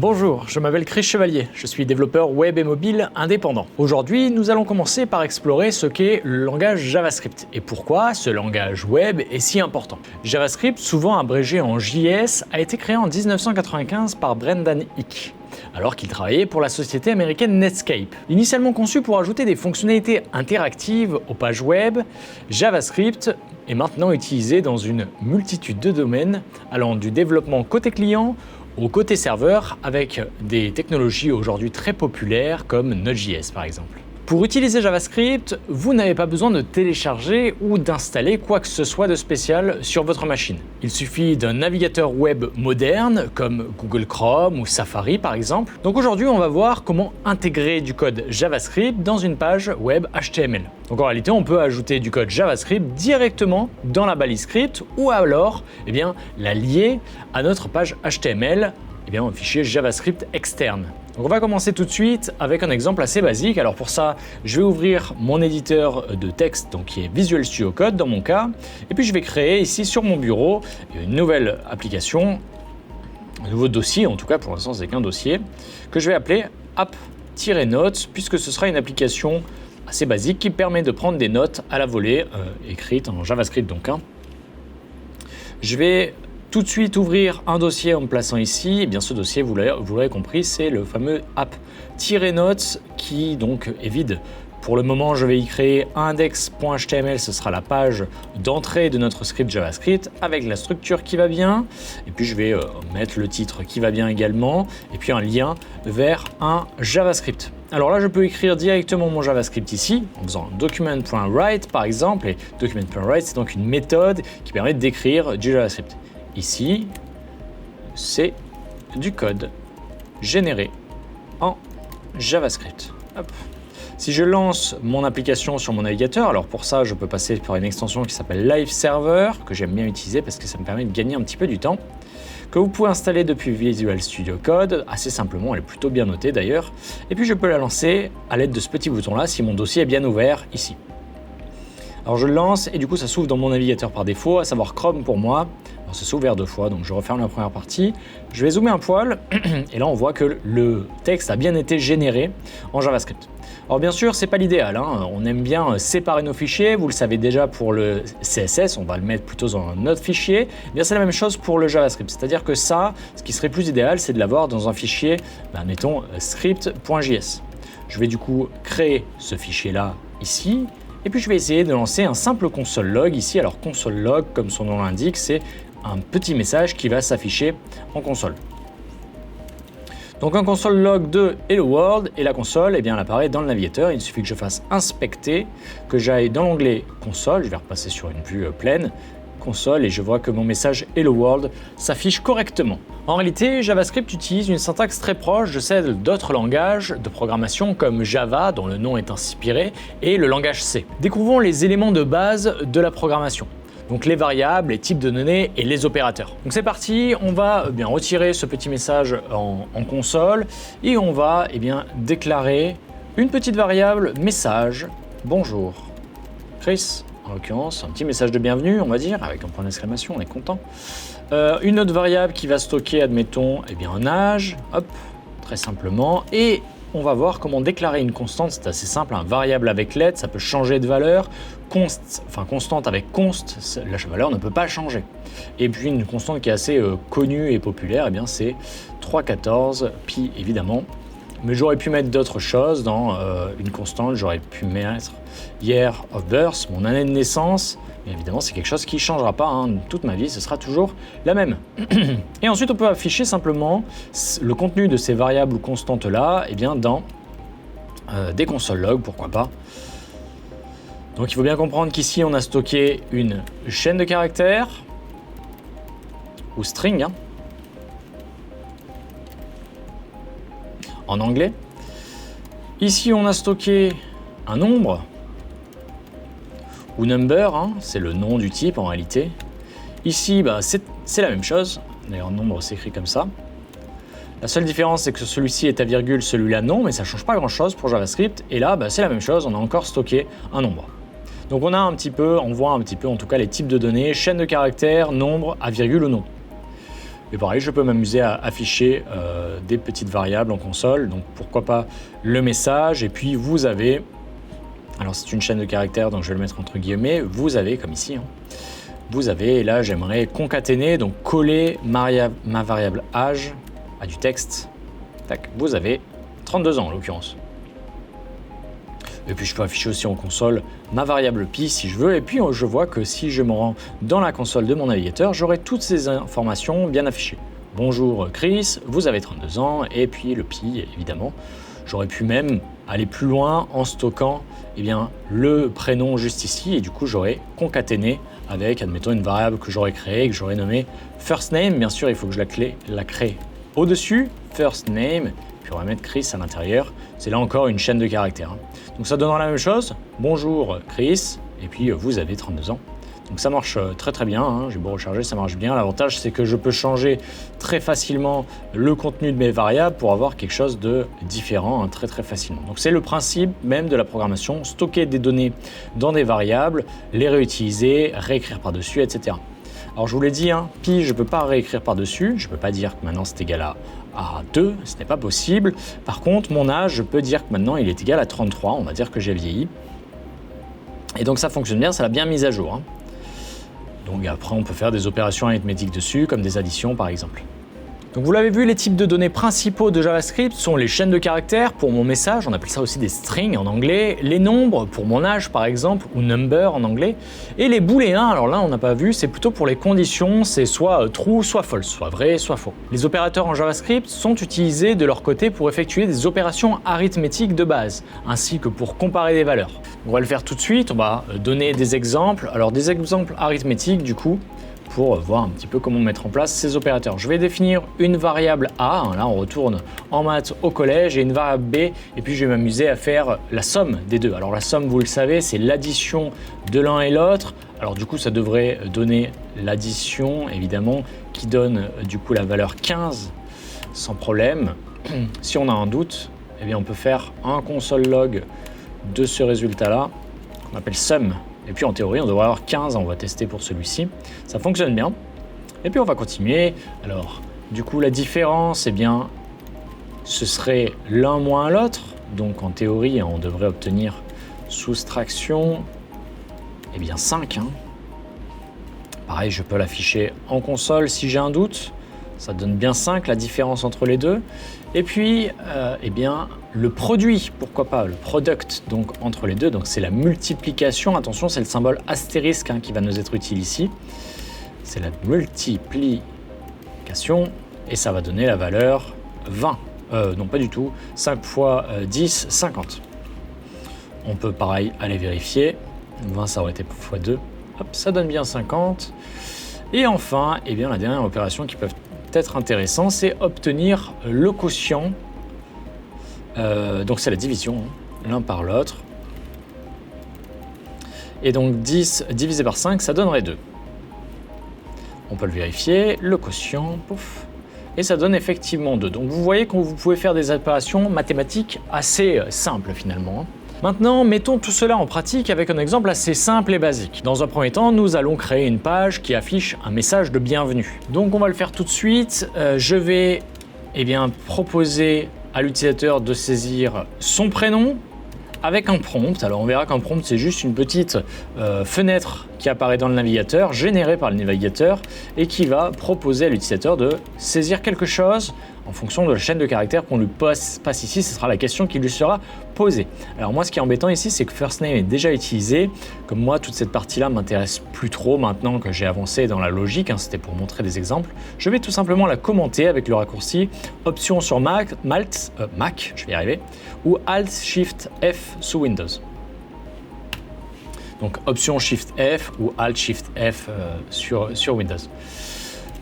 Bonjour, je m'appelle Chris Chevalier, je suis développeur web et mobile indépendant. Aujourd'hui, nous allons commencer par explorer ce qu'est le langage JavaScript et pourquoi ce langage web est si important. JavaScript, souvent abrégé en JS, a été créé en 1995 par Brendan Eich, alors qu'il travaillait pour la société américaine Netscape. Initialement conçu pour ajouter des fonctionnalités interactives aux pages web, JavaScript est maintenant utilisé dans une multitude de domaines, allant du développement côté client au côté serveur, avec des technologies aujourd'hui très populaires comme Node.js par exemple. Pour utiliser JavaScript, vous n'avez pas besoin de télécharger ou d'installer quoi que ce soit de spécial sur votre machine. Il suffit d'un navigateur web moderne comme Google Chrome ou Safari par exemple. Donc aujourd'hui, on va voir comment intégrer du code JavaScript dans une page web HTML. Donc en réalité, on peut ajouter du code JavaScript directement dans la balise script ou alors la lier à notre page HTML, un fichier JavaScript externe. Donc on va commencer tout de suite avec un exemple assez basique. Alors pour ça, je vais ouvrir mon éditeur de texte, donc qui est Visual Studio Code dans mon cas, et puis je vais créer ici sur mon bureau une nouvelle application, un nouveau dossier, en tout cas pour l'instant c'est qu'un dossier, que je vais appeler app-notes, puisque ce sera une application assez basique qui permet de prendre des notes à la volée, écrites en JavaScript donc. Je vais tout de suite ouvrir un dossier en me plaçant ici. Et bien ce dossier, vous l'avez compris, c'est le fameux app-notes qui donc est vide. Pour le moment, je vais y créer un index.html, ce sera la page d'entrée de notre script JavaScript avec la structure qui va bien. Et puis je vais mettre le titre qui va bien également et puis un lien vers un JavaScript. Alors là, je peux écrire directement mon JavaScript ici en faisant document.write par exemple. Et document.write, c'est donc une méthode qui permet d'écrire du JavaScript. Ici, c'est du code généré en JavaScript. Hop. Si je lance mon application sur mon navigateur, alors pour ça, je peux passer par une extension qui s'appelle Live Server, que j'aime bien utiliser parce que ça me permet de gagner un petit peu du temps, que vous pouvez installer depuis Visual Studio Code, assez simplement, elle est plutôt bien notée d'ailleurs. Et puis je peux la lancer à l'aide de ce petit bouton-là si mon dossier est bien ouvert ici. Alors je le lance et du coup ça s'ouvre dans mon navigateur par défaut, à savoir Chrome pour moi. Alors ça s'est ouvert deux fois, donc je referme la première partie. Je vais zoomer un poil et là on voit que le texte a bien été généré en JavaScript. Alors bien sûr, c'est pas l'idéal, on aime bien séparer nos fichiers, vous le savez déjà pour le CSS, on va le mettre plutôt dans un autre fichier. Bien c'est la même chose pour le JavaScript, c'est-à-dire que ça, ce qui serait plus idéal, c'est de l'avoir dans un fichier, mettons script.js. Je vais du coup créer ce fichier-là ici. Et puis je vais essayer de lancer un simple console log ici. Alors console log, comme son nom l'indique, c'est un petit message qui va s'afficher en console. Donc un console log de Hello World et la console, elle apparaît dans le navigateur. Il suffit que je fasse inspecter, que j'aille dans l'onglet console. Je vais repasser sur une vue pleine. Console et je vois que mon message Hello World s'affiche correctement. En réalité, JavaScript utilise une syntaxe très proche de celle d'autres langages de programmation comme Java, dont le nom est inspiré, et le langage C. Découvrons les éléments de base de la programmation. Donc les variables, les types de données et les opérateurs. Donc c'est parti, on va retirer ce petit message en console et on va déclarer une petite variable message bonjour. Chris, en l'occurrence, un petit message de bienvenue, on va dire, avec un point d'exclamation, on est content. Une autre variable qui va stocker, admettons, un âge, hop, très simplement. Et on va voir comment déclarer une constante, c'est assez simple, variable avec let, ça peut changer de valeur. Constante avec const, la valeur ne peut pas changer. Et puis une constante qui est assez connue et populaire, c'est 314 pi évidemment. Mais j'aurais pu mettre d'autres choses dans une constante, j'aurais pu mettre year of birth, mon année de naissance. Mais évidemment, c'est quelque chose qui ne changera pas, toute ma vie, ce sera toujours la même. Et ensuite, on peut afficher simplement le contenu de ces variables ou constantes-là dans des console logs, pourquoi pas. Donc il faut bien comprendre qu'ici, on a stocké une chaîne de caractères, ou string, en anglais. Ici, on a stocké un nombre, ou number, c'est le nom du type en réalité. Ici, c'est la même chose. D'ailleurs, nombre s'écrit comme ça. La seule différence, c'est que celui-ci est à virgule, celui-là non, mais ça ne change pas grand-chose pour JavaScript. Et là, c'est la même chose, on a encore stocké un nombre. Donc on voit un petit peu en tout cas les types de données, chaîne de caractères, nombre, à virgule ou non. Et pareil, je peux m'amuser à afficher des petites variables en console. Donc pourquoi pas le message. Et puis vous avez, alors c'est une chaîne de caractères, donc je vais le mettre entre guillemets. Vous avez, comme ici, vous avez, et là j'aimerais concaténer, donc coller ma variable âge à du texte. Tac, vous avez 32 ans en l'occurrence. Et puis je peux afficher aussi en console ma variable pi si je veux. Et puis je vois que si je me rends dans la console de mon navigateur, j'aurai toutes ces informations bien affichées. Bonjour Chris, vous avez 32 ans, et puis le pi évidemment. J'aurais pu même aller plus loin en stockant le prénom juste ici, et du coup j'aurais concaténé avec, admettons, une variable que j'aurais créée, que j'aurais nommée first name. Bien sûr, il faut que je la crée au-dessus, first name. Puis on va mettre Chris à l'intérieur. C'est là encore une chaîne de caractères. Donc ça donnera la même chose. Bonjour Chris, et puis vous avez 32 ans. Donc ça marche très très bien, j'ai beau recharger, ça marche bien. L'avantage c'est que je peux changer très facilement le contenu de mes variables pour avoir quelque chose de différent très très facilement. Donc c'est le principe même de la programmation, stocker des données dans des variables, les réutiliser, réécrire par-dessus, etc. Alors je vous l'ai dit, pi je ne peux pas réécrire par-dessus, je ne peux pas dire que maintenant c'est égal à 2, ce n'est pas possible. Par contre, mon âge, je peux dire que maintenant il est égal à 33, on va dire que j'ai vieilli. Et donc ça fonctionne bien, ça l'a bien mis à jour. Donc après, on peut faire des opérations arithmétiques dessus, comme des additions par exemple. Donc vous l'avez vu, les types de données principaux de JavaScript sont les chaînes de caractères pour mon message, on appelle ça aussi des strings en anglais, les nombres pour mon âge par exemple, ou number en anglais, et les booléens, alors là on n'a pas vu, c'est plutôt pour les conditions, c'est soit true, soit false, soit vrai, soit faux. Les opérateurs en JavaScript sont utilisés de leur côté pour effectuer des opérations arithmétiques de base, ainsi que pour comparer des valeurs. On va le faire tout de suite, on va donner des exemples, alors des exemples arithmétiques du coup, pour voir un petit peu comment mettre en place ces opérateurs. Je vais définir une variable A, là on retourne en maths au collège, et une variable B, et puis je vais m'amuser à faire la somme des deux. Alors la somme, vous le savez, c'est l'addition de l'un et l'autre. Alors du coup, ça devrait donner l'addition, évidemment, qui donne du coup la valeur 15 sans problème. Si on a un doute, eh bien on peut faire un console log de ce résultat-là, qu'on appelle sum. Et puis en théorie, on devrait avoir 15, on va tester pour celui-ci. Ça fonctionne bien. Et puis on va continuer. Alors, du coup, la différence, eh bien, ce serait l'un moins l'autre. Donc en théorie, on devrait obtenir soustraction, eh bien 5. Pareil, je peux l'afficher en console si j'ai un doute. Ça donne bien 5, la différence entre les deux. Et puis, eh bien, le produit, pourquoi pas, le product, donc entre les deux, donc c'est la multiplication. Attention, c'est le symbole astérisque qui va nous être utile ici. C'est la multiplication, et ça va donner la valeur 20. Non, pas du tout. 5 fois 10, 50. On peut, pareil, aller vérifier. 20, ça aurait été fois 2. Hop, ça donne bien 50. Et enfin, eh bien, la dernière opération qui peut être intéressante, c'est obtenir le quotient. Donc c'est la division, l'un par l'autre. Et donc 10 divisé par 5, ça donnerait 2. On peut le vérifier, le quotient, pouf, et ça donne effectivement 2. Donc vous voyez que vous pouvez faire des opérations mathématiques assez simples finalement. Maintenant, mettons tout cela en pratique avec un exemple assez simple et basique. Dans un premier temps, nous allons créer une page qui affiche un message de bienvenue. Donc on va le faire tout de suite. Je vais proposer à l'utilisateur de saisir son prénom avec un prompt. Alors on verra qu'un prompt, c'est juste une petite fenêtre qui apparaît dans le navigateur, générée par le navigateur, et qui va proposer à l'utilisateur de saisir quelque chose en fonction de la chaîne de caractères qu'on lui passe ici. Ce sera la question qui lui sera posée. Alors moi, ce qui est embêtant ici, c'est que first name est déjà utilisé. Comme moi, toute cette partie-là m'intéresse plus trop maintenant que j'ai avancé dans la logique. C'était pour montrer des exemples. Je vais tout simplement la commenter avec le raccourci Option sur Mac, je vais y arriver, ou Alt-Shift-F sous Windows. Donc Option Shift-F ou Alt-Shift-F sur Windows.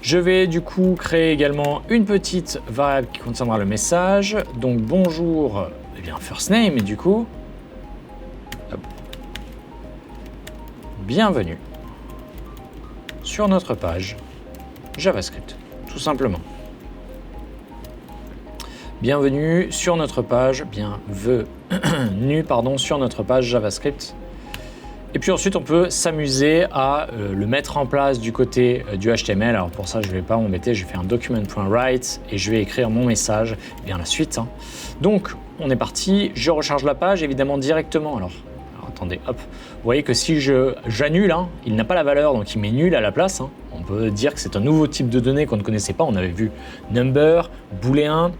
Je vais du coup créer également une petite variable qui contiendra le message. Donc bonjour, first name, et du coup, hop, bienvenue sur notre page JavaScript, tout simplement. Bienvenue sur notre page, sur notre page JavaScript. Et puis ensuite, on peut s'amuser à le mettre en place du côté du HTML. Alors pour ça, je ne vais pas m'embêter, je vais faire un document.write et je vais écrire mon message, et bien la suite. Donc, on est parti, je recharge la page évidemment directement. Alors attendez, hop, vous voyez que si j'annule, il n'a pas la valeur, donc il met nul à la place. On peut dire que c'est un nouveau type de données qu'on ne connaissait pas. On avait vu number, booléen,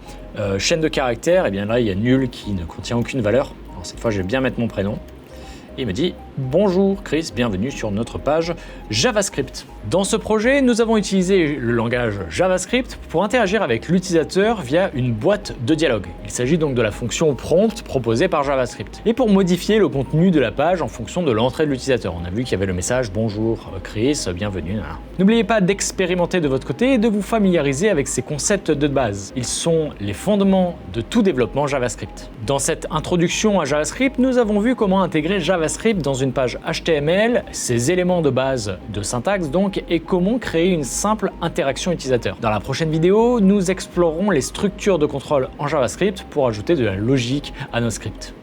chaîne de caractères, et bien là il y a nul qui ne contient aucune valeur. Alors cette fois je vais bien mettre mon prénom. Et il me dit « Bonjour Chris, bienvenue sur notre page JavaScript ». Dans ce projet, nous avons utilisé le langage JavaScript pour interagir avec l'utilisateur via une boîte de dialogue. Il s'agit donc de la fonction prompt proposée par JavaScript. Et pour modifier le contenu de la page en fonction de l'entrée de l'utilisateur. On a vu qu'il y avait le message « Bonjour Chris, bienvenue ». N'oubliez pas d'expérimenter de votre côté et de vous familiariser avec ces concepts de base. Ils sont les fondements de tout développement JavaScript. Dans cette introduction à JavaScript, nous avons vu comment intégrer JavaScript dans une page HTML, ses éléments de base de syntaxe donc, et comment créer une simple interaction utilisateur. Dans la prochaine vidéo, nous explorerons les structures de contrôle en JavaScript pour ajouter de la logique à nos scripts.